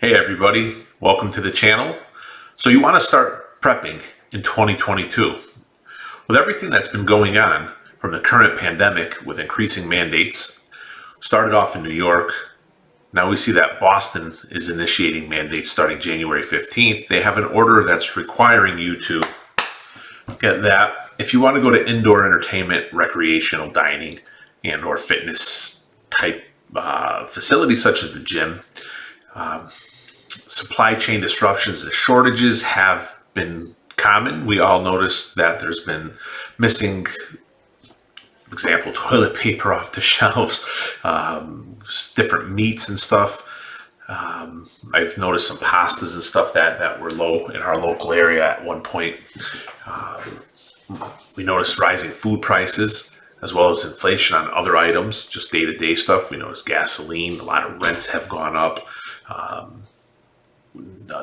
Hey everybody, welcome to the channel. So you want to start prepping in 2022. With everything that's been going on from the current pandemic with increasing mandates, started off in New York. Now we see that Boston is initiating mandates starting January 15th. They have an order that's requiring you to get that. If you want to go to indoor entertainment, recreational dining, and or fitness type facilities such as the gym, supply chain disruptions and shortages have been common. We all noticed that there's been missing, for example, toilet paper off the shelves, different meats and stuff. I've noticed some pastas and stuff that were low in our local area at one point. We noticed rising food prices as well as inflation on other items, just day-to-day stuff. We noticed gasoline, a lot of rents have gone up.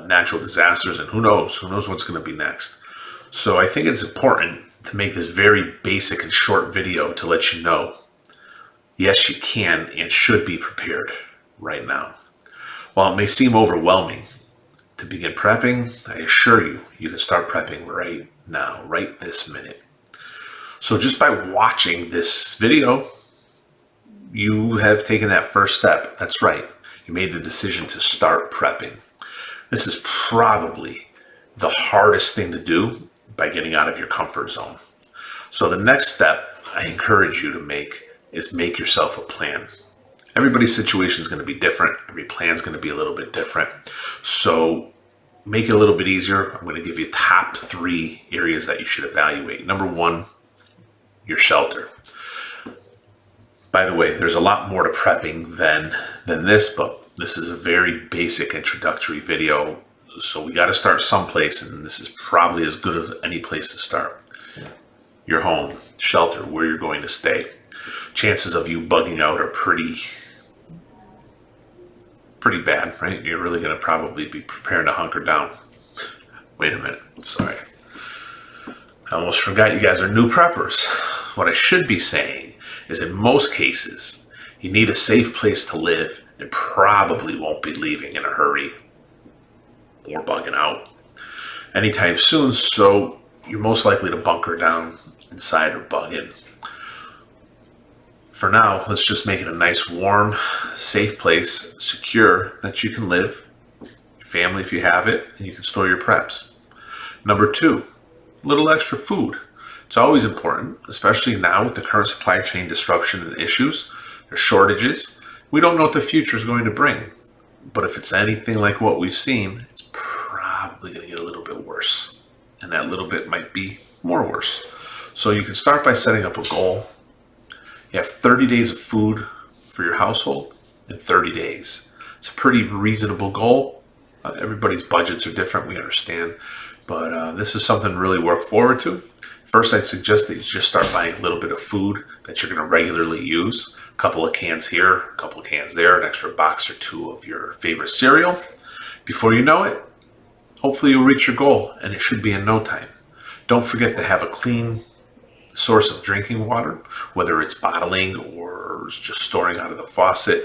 Natural disasters, and who knows what's going to be next. So I think it's important to make this very basic and short video to let you know, yes, you can and should be prepared right now. While it may seem overwhelming to begin prepping, I assure you, you can start prepping right now, right this minute. So just by watching this video, you have taken that first step. That's right. You made the decision to start prepping. This is probably the hardest thing to do by getting out of your comfort zone. So the next step I encourage you to make is make yourself a plan. Everybody's situation is going to be different. Every plan is going to be a little bit different. So make it a little bit easier. I'm going to give you top 3 areas that you should evaluate. Number 1, your shelter. By the way, there's a lot more to prepping than this, but this is a very basic introductory video, so we got to start someplace, and this is probably as good as any place to start. Your home, shelter, where you're going to stay. Chances of you bugging out are pretty bad, right? You're really going to probably be preparing to hunker down. Wait a minute, sorry. I almost forgot you guys are new preppers. What I should be saying is in most cases, you need a safe place to live and probably won't be leaving in a hurry or bugging out anytime soon, so you're most likely to bunker down inside or bug in. For now, let's just make it a nice, warm, safe place, secure, that you can live, your family if you have it, and you can store your preps. Number 2, a little extra food. It's always important, especially now with the current supply chain disruption and issues. There's shortages. We don't know what the future is going to bring, but if it's anything like what we've seen, it's probably going to get a little bit worse, and that little bit might be more worse. So you can start by setting up a goal. You have 30 days of food for your household in 30 days. It's a pretty reasonable goal. Everybody's budgets are different, we understand, but this is something to really work forward to. First, I'd suggest that you just start buying a little bit of food that you're going to regularly use. A couple of cans here, a couple of cans there, an extra box or 2 of your favorite cereal. Before you know it, hopefully you'll reach your goal, and it should be in no time. Don't forget to have a clean source of drinking water, whether it's bottling or just storing out of the faucet.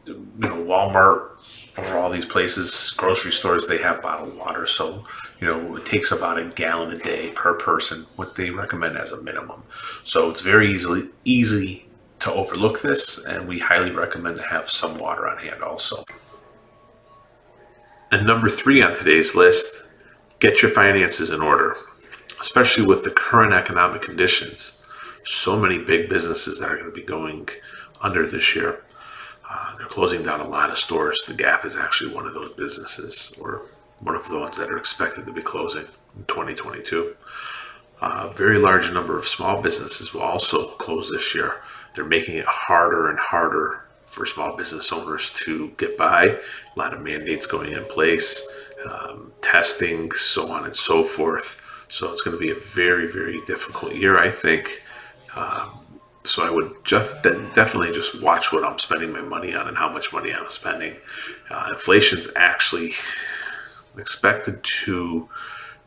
Walmart or all these places, grocery stores, they have bottled water. So, it takes about a gallon a day per person, what they recommend as a minimum. So it's very easy to overlook this, and we highly recommend to have some water on hand also. And number 3 on today's list, get your finances in order, especially with the current economic conditions. So many big businesses that are going to be going under this year. They're closing down a lot of stores. The Gap is actually one of those businesses, or one of the ones that are expected to be closing in 2022. A very large number of small businesses will also close this year. They're making it harder and harder for small business owners to get by. A lot of mandates going in place, testing, so on and so forth. So it's going to be a very, very difficult year, I think. So I would definitely just watch what I'm spending my money on and how much money I'm spending. Inflation's actually expected to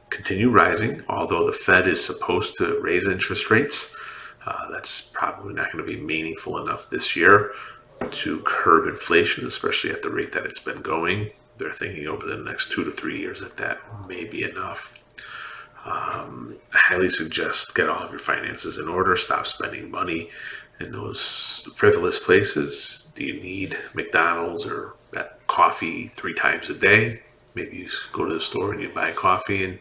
continue rising, although the Fed is supposed to raise interest rates. That's probably not going to be meaningful enough this year. to curb inflation, especially at the rate that it's been going. They're thinking over the next 2 to 3 years that may be enough. I highly suggest get all of your finances in order. Stop spending money in those frivolous places. Do you need McDonald's or that coffee 3 times a day? Maybe you go to the store and you buy coffee and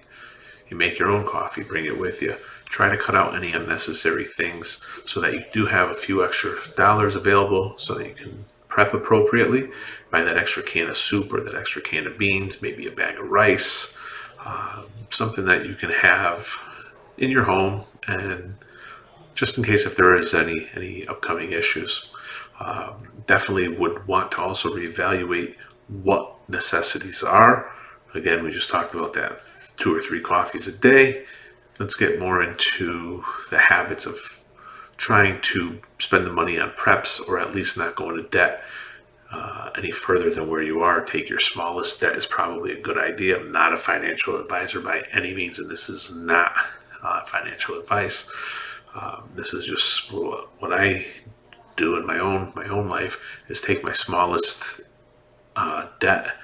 you make your own coffee, bring it with you. Try to cut out any unnecessary things so that you do have a few extra dollars available so that you can prep appropriately. Buy that extra can of soup or that extra can of beans, maybe a bag of rice, something that you can have in your home, and just in case if there is any upcoming issues. Definitely would want to also reevaluate what necessities are. Again, we just talked about that 2 or 3 coffees a day. Let's get more into the habits of trying to spend the money on preps, or at least not go into debt any further than where you are. Take your smallest debt is probably a good idea. I'm not a financial advisor by any means, and this is not financial advice. This is just what I do in my own life, is take my smallest debt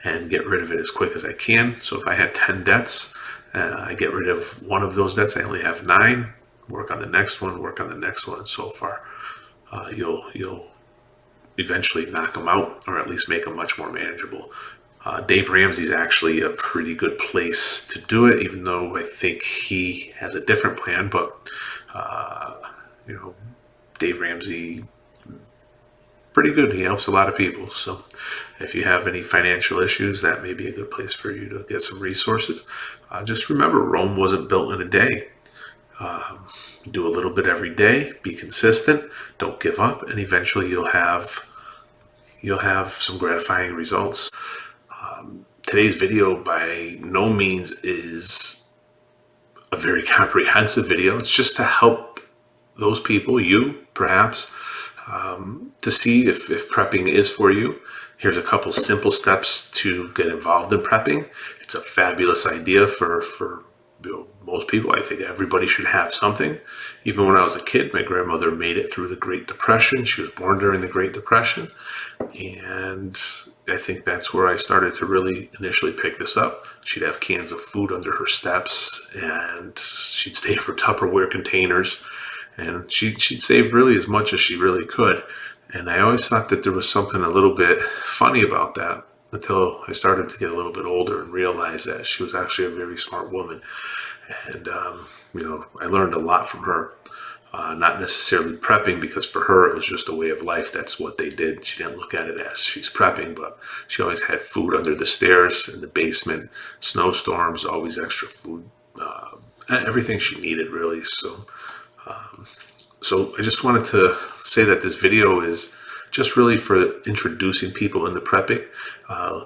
and get rid of it as quick as I can. So if I had 10 debts, I get rid of one of those debts. I only have 9. Work on the next one. Work on the next one, and so far, you'll eventually knock them out, or at least make them much more manageable. Dave Ramsey's actually a pretty good place to do it, even though I think he has a different plan. But Dave Ramsey, pretty good. He helps a lot of people. So if you have any financial issues, that may be a good place for you to get some resources. Just remember, Rome wasn't built in a day. Do a little bit every day. Be consistent. Don't give up, and eventually you'll have some gratifying results. Today's video by no means is a very comprehensive video. It's just to help those people, you perhaps, to see if prepping is for you. Here's a couple simple steps to get involved in prepping. It's a fabulous idea for most people. I think everybody should have something. Even when I was a kid, my grandmother made it through the Great Depression. She was born during the Great Depression. And I think that's where I started to really initially pick this up. She'd have cans of food under her steps, and she'd save for Tupperware containers. And she'd save really as much as she really could. And I always thought that there was something a little bit funny about that, until I started to get a little bit older and realize that she was actually a very smart woman. And, I learned a lot from her. Not necessarily prepping, because for her it was just a way of life. That's what they did. She didn't look at it as she's prepping, but she always had food under the stairs, in the basement, snowstorms, always extra food, everything she needed, really. So I just wanted to say that this video is just really for introducing people into prepping,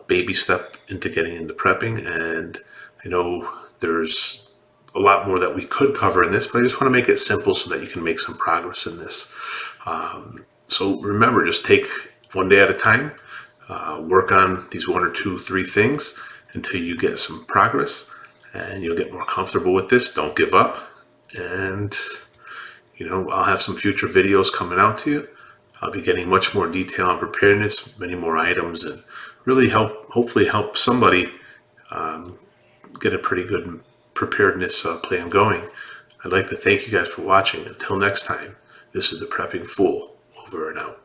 baby step into getting into prepping. And I know there's a lot more that we could cover in this, but I just want to make it simple so that you can make some progress in this. So remember, just take one day at a time, work on these 1 or 2, 3 things until you get some progress, and you'll get more comfortable with this. Don't give up. And, I'll have some future videos coming out to you. I'll be getting much more detail on preparedness, many more items, and really hopefully help somebody get a pretty good preparedness plan going. I'd like to thank you guys for watching. Until next time, this is the Prepping Fool, over and out.